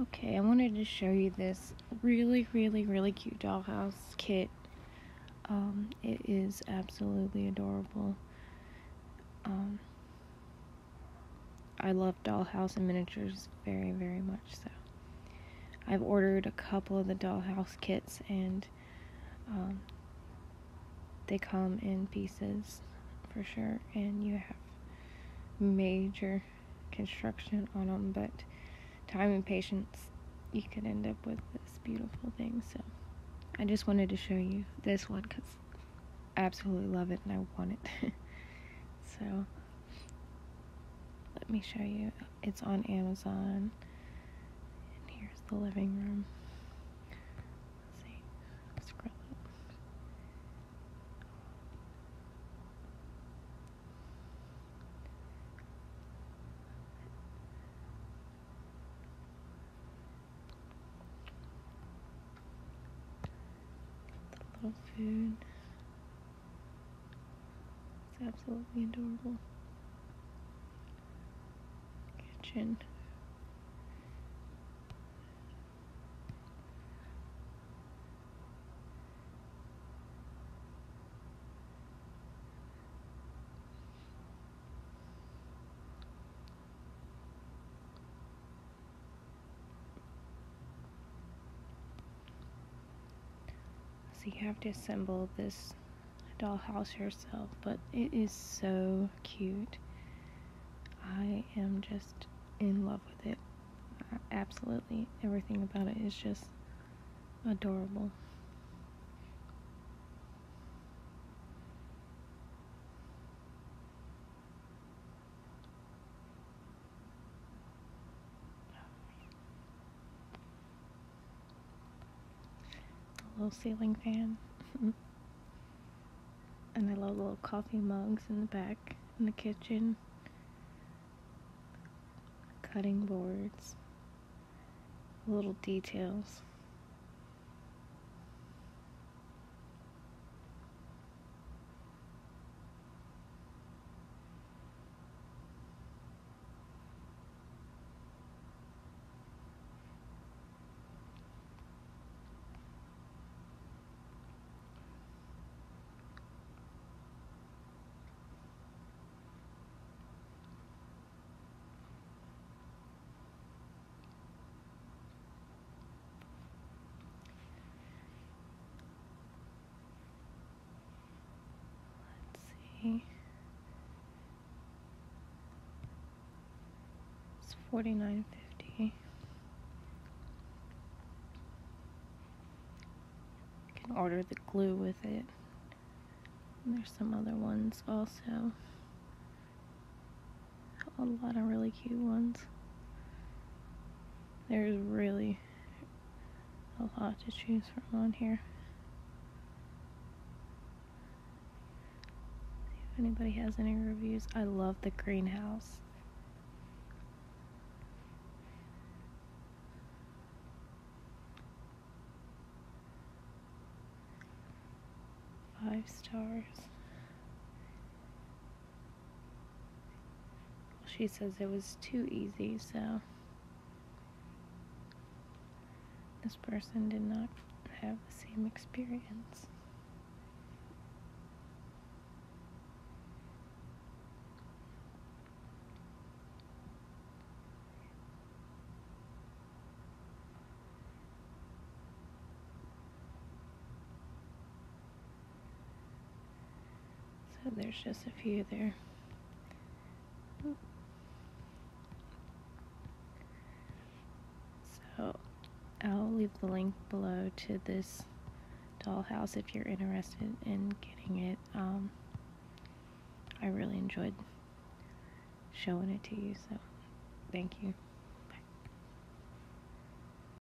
Okay, I wanted to show you this really cute dollhouse kit. It is absolutely adorable. I love dollhouse and miniatures very much so. I've ordered a couple of the dollhouse kits, and they come in pieces for sure, and you have major construction on them, but time and patience, you could end up with this beautiful thing. So I just wanted to show you this one because I absolutely love it and I want it. So let me show you. It's on Amazon, and here's the living room. Let's see, scroll up. The little food. It's absolutely adorable. Kitchen. So you have to assemble this dollhouse yourself, but it is so cute. I am just in love with it. Absolutely everything about it is just adorable. A little ceiling fan. And I love the little coffee mugs in the back in the kitchen. Cutting boards. Little details. Let's see. It's $49.50. You can order the glue with it. And there's some other ones also. A lot of really cute ones. There's really a lot to choose from on here. See if anybody has any reviews. I love the greenhouse. Five stars. She says it was too easy, so this person did not have the same experience. So there's just a few there. So I'll leave the link below to this dollhouse if you're interested in getting it. I really enjoyed showing it to you, so thank you.